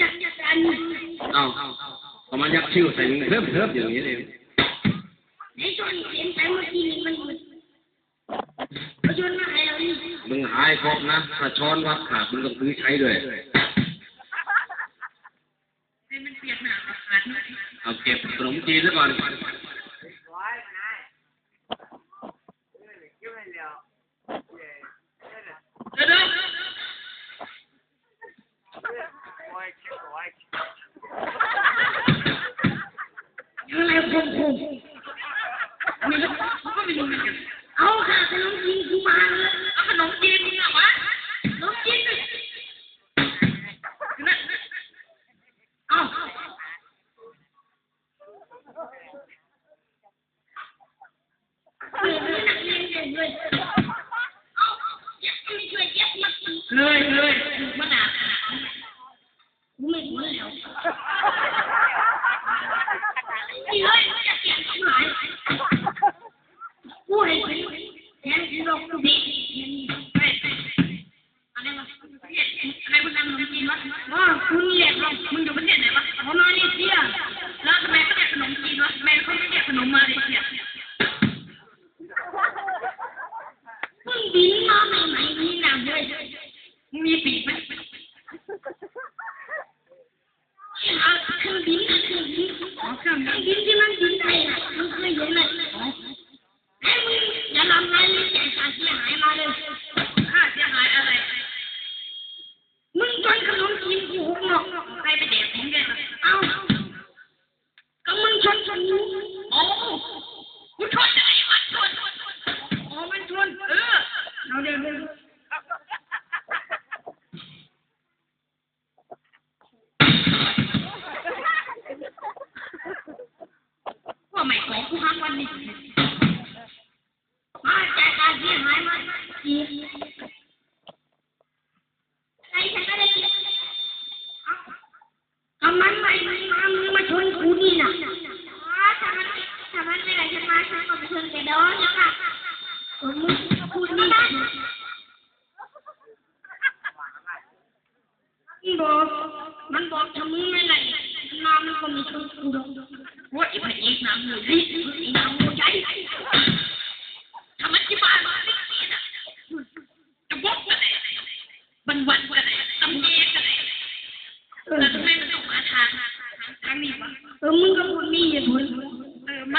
ยักอันเอาประมาณยักชื่อใส่เพิ่มอย่างนี้เลยไอ้ชนเขียนไปเมื่อกี้นี่มันประชนมาให้เรานี่มึงหายครบนะถ้าช้อนวัดขาดมึงต้องซื้อใช้ด้วยให้มันเปียกหนาขาดเอาเก็บขนมจีนซะก่อนอะไรคงไม่รู้ก็ไม่รู้เหมือนกันเอาค่ะขนมจีนกูมาเลยเอาขนมจีนมึงอะวะขนมจีนเลยเอาเลยเอายักษ์ไม่ช่วยยักษ์มาเลยมาด่ากูไม่รู้แล้วนี่เลยจะเสียงทำไมกูเห็นแทนที่เราดูดีอะไรวะอะไรพวกนั้นขนมจีนวะว่าคุณเรียกเรามึงอยู่ประเทศไหนวะเขามาเลเซียแล้วทำไมเขาเรียกขนมจีนวะทำไมเขาไม่เรียกขนมมาเลเซียมึงบินมาใหม่ๆนี่นะเว้ยมึงมีปีกไหมเครื่องบินที่มันบินไทยน่ะมึงเคยเห็นไหมไอ้มึงอย่าลำไรเลยแจกค่าเสียหายมาเลยค่าเสียหายอะไรมึงจนขนมจีนกูหกหมอกใครไปแดกผมแกเอ้าก็มึงชนกูโอ้กูชนอะไรวะชนอ๋อมันชนเอาเดี๋ยวว่าไม่ของกูห้ามวันนี้มาแจกการเสียหายมาจีไอ้ฉันไม่ได้กินกำมันไม่มาชนกูนี่น่ะถ้ามันไม่ได้ฉันมาฉันก็ไปชนแกเด้อยังอ่ะมึงพูดนี่มันบอกถ้ามึงไม่ไหลน้ำมันก็มีชนกูดอกว่าไอ้พระเอกน้ำเลยไอ้น้ำหัวใจทำไมที่บ้านมาไม่กินอ่ะจะบอกกันเลยวันกันเลยตำแยกันเลยแล้วทำไมมันต้องมาทางนี้วะมึงก็พูดมีเหตุผลมั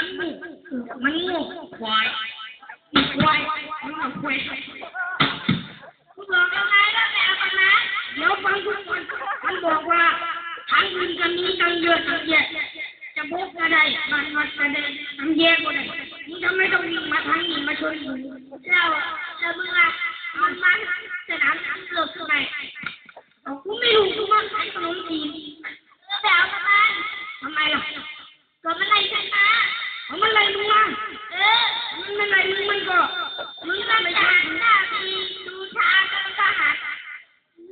นโง่ควายมึงเอาควายกูบอกแล้วไงแล้วแต่เอากันนะเดี๋ยวฟังทุกคนมันบอกว่าทางอื่นก็มีตั้งเยอะตั้งแยะจะบอกก็ได้มันก็ได้ตั้งแยะก็ได้มึงทำไมต้องวิ่งมาทางนี้มาชนกูแล้วมึงล่ะมันสนามเลิกทำไมกูไม่รู้กูมาขายขนมจีนแล้วเอาทำไมล่ะก็มันไล่ฉันมามันไล่มึงมามันไม่ไล่มึงก็มึงก็ไม่ได้หน้าที่ดูชาก็หัก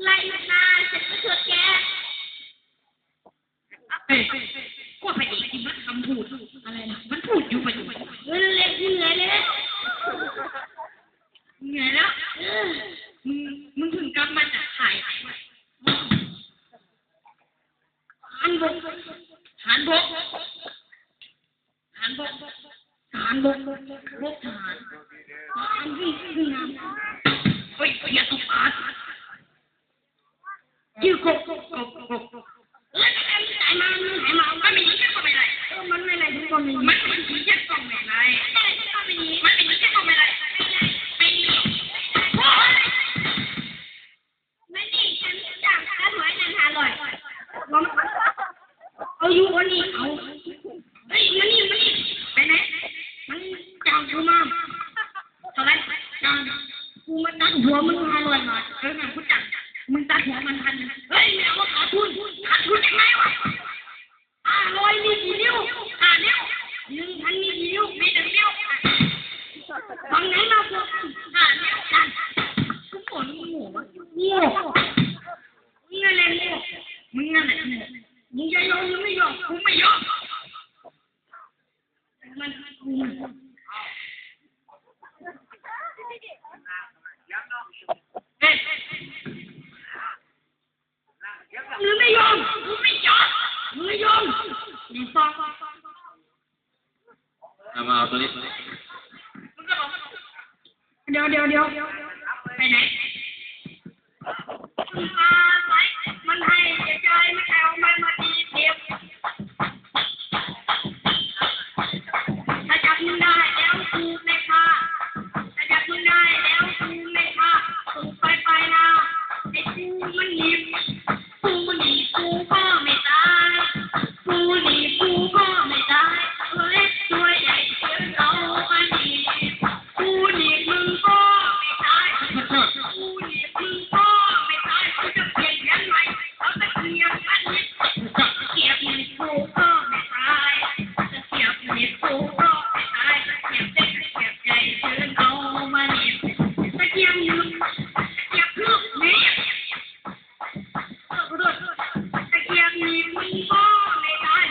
ไล่มาเสร็จก็เกิดแกก็ไปอีกทีมันคำพูดอะไรนะมันพูดอยู่ไปอยู่มันเล็กเหนื่อยเลยเหนื่อยแล้วมึงถึงกำมันจะถ่ายหันบกทหารบกวิ่งน้ำเฮ้ยอย่าตกปลายื้อกบแล้วทำไมมันหายมามันไม่ยิงแค่ก็ไม่ไรมันไม่ไรทุกคนมันยิงแค่ก็ไม่ไรมันไม่ยิงแค่ก็ไม่ไรไม่ยิงไม่นี่ฉันจ้างค่าถอยนัน500เอาอยู่วันนี้เอาเฮ้ยมานี่ไปไหนมันจ้างกูมาเท่าไรจ้างกูมาตัดหัวมึง500หน่อยงั้นกูจ้างมึงตัดหัวมัน1,000เฮ้ยไม่เอาว่าขาดทุนยังไงวะ500มีกี่นิ้ว5 นิ้ว1,000มีกี่นิ้วมี1 นิ้วฝั่งไหนมากกว่า5 นิ้วนั่นกูปวดหัวมึงอะไรมึงนั่นแหละมึงจะยอมหรือไม่ยอมกูไม่ยอม มึงไม่ยอมดีฟอง เอามาเอาตัวนี้ เดี๋ยวไปไหนมาไหมมันให้ใจไม่เอามันมาตีเทียบถ้าจับมึงได้แล้วกูไม่พาถ้าจับมึงได้แล้วกูไม่พากูไปนะไอ้กูมันหนีกูก็ไม่ตายกูหนีกูก็ไม่ตายตัวเล็กตัวใหญ่เชื่อเรามันหนีกูหนีมึงก็ไม่ตายกูหนีมึงก็ไม่ตายกูจะเปลี่ยนยังไงเอาตะเกียบมันหนีเกียบหนีกูก็ไม่ตายจะเกียบหนีกูก็ไม่ตายจะเกียบเล็กเกียบใหญ่เชื่อเรามันหนีตะเกียบหนีเกียบลูกหนีตะเกียบหนีมึงก็ไม่ตาย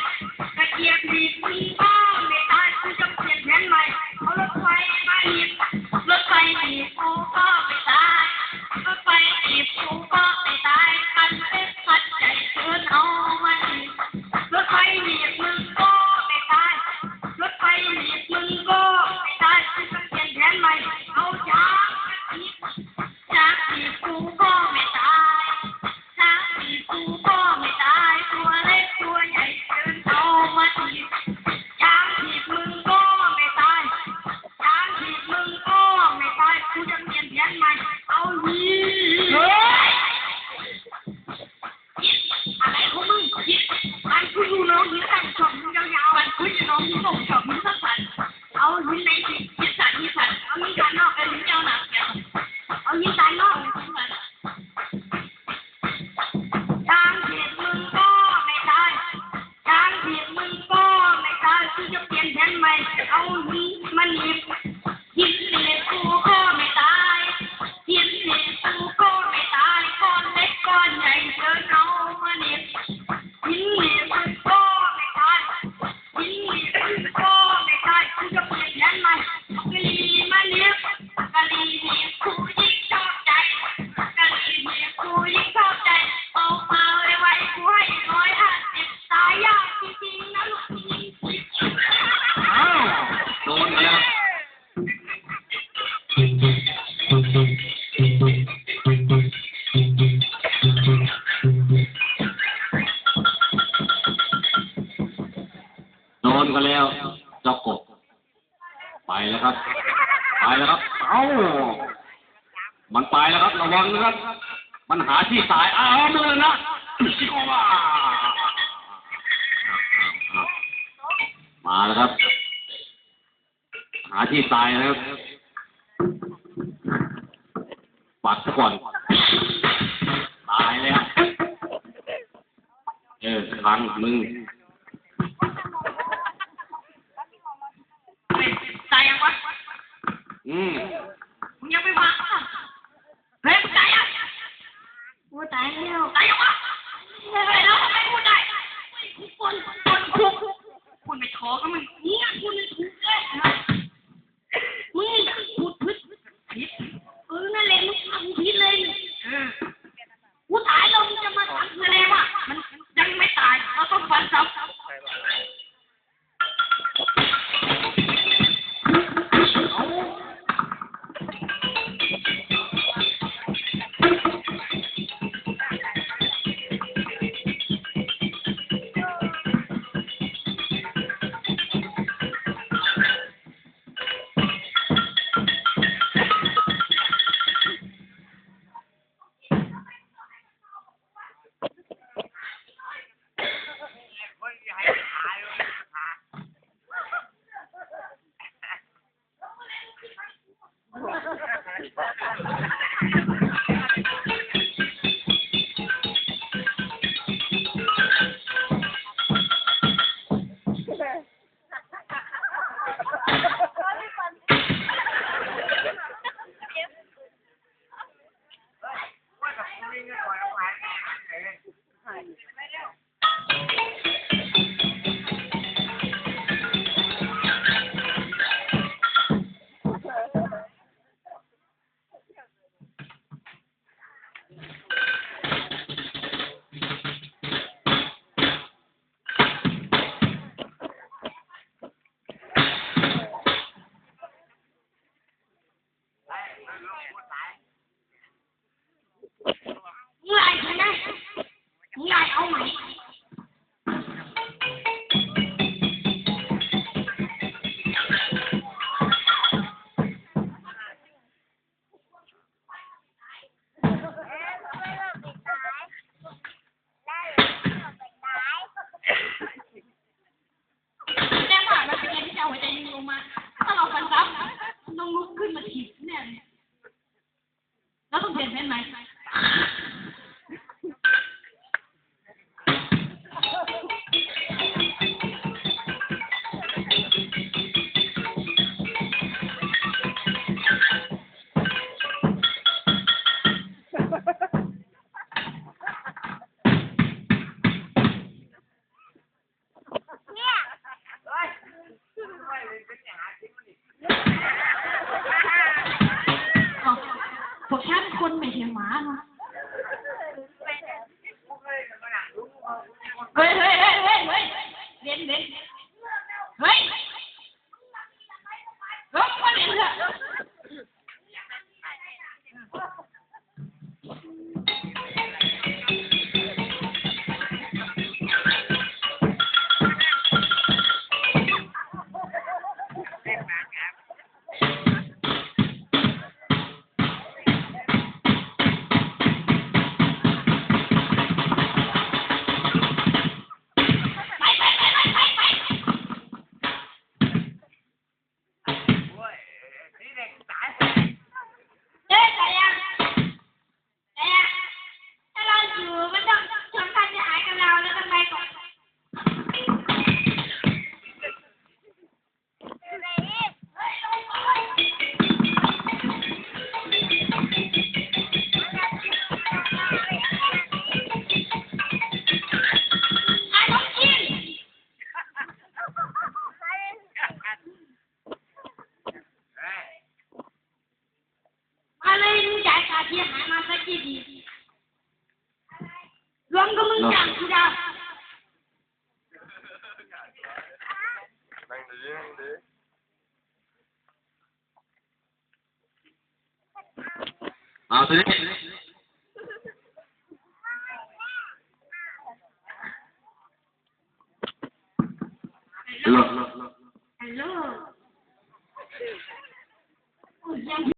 ตะเกียบหนีมึงก็ไม่ตายกูจะเปลี่ยนแผนใหม่เอารถไฟมาหนีรถไฟหนีกูก็ไม่ตายรถไฟหนีกูก็ไม่ตายคันเล็กคันใหญ่เชิญเอามาหนีรถไฟหนีมึงก็ไม่ตายรถไฟหนีมึงก็ไม่ตายกูจะเปลี่ยนแผนใหม่เอาจากหนีกูก็ไม่ตายจากหนีกูก็ไม่ตายตัวเล็กตัวใหญ่เชิญเอามาหนีจากหนีมึงก็ไม่ตายจากหนีมึงก็ไม่ตายกูจะเปลี่ยนแผนใหม่เอาหนีอะไรของมึงมันกูอยู่น้องหินสั่นชอบมึงยาวๆมันกูอยู่น้องหินส่งชอบมึงสั้นๆเอาหินในหินสั่นเอาหินด้านนอกเอาหินเจ้าหนักเอาหินด้านนอกจางเพียรมึงก็ไม่ตายจางเพียรมึงก็ไม่ตายกูจะเปลี่ยนแผนใหม่เอาหินมันหนีบหินเหล็กกูก็ไม่ตายหินเหล็กกูก็ไม่ตายก้อนเล็กก้อนใหญ่เชิญเอามาหนีบหินเหล็กมึงก็ไม่ตายหินเหล็กมึงก็ไม่ตายกูจะเปลี่ยนแผนใหม่กะลีมาหนีบกะลีหนีบกูยิ่งชอบใจกะลีหนีบกูยิ่งชอบใจเอามาไว้กูให้150ตายยากจริงๆนะลูกจริง อ้าวโดนแล้วโดนกันแล้วเจ้ากบไปแล้วครับเอ้ามันไปแล้วครับระวังนะครับมันหาที่ตายอ้าวมือนะชิโกว่ามาแล้วครับหาที่ตายนะครับปัดซะก่อนตายแล้วครั้งมึง ตายยังวะ มึงยังไม่มาเฮ้ยมึงตายยังกูตายแล้วตายยังวะเฮ้ยแล้วทำไมพูดได้คนคุกคุณไม่ท้อก็มึงเนี่ยคุณไม่ถูกเลยมึงพูดผิดนั่นแหละมึงทำผิดเลยกูตายแล้วมึงจะมาทำอะไรวะมันยังไม่ตายเราต้องฟันซ้ำ เอาไหมแจ้งว่าเราเป็นที่จะเอาหัวใจยิงลงมาถ้าเราฟันซ้ำต้องลุกขึ้นมาถีบเนี่ยแล้วต้องเปลี่ยนเป็นไหมพวกฉันคนไม่ใช่หมาเนาะเฮ้ยเฮ้ยเฮ้ยเฮ้ยเฮ้ยเล่นเล่นเฮ้ยมาเล่นเถอะที่หามาสักกี่ดีรวมกับมึงจังกูดาวเอาทีนี้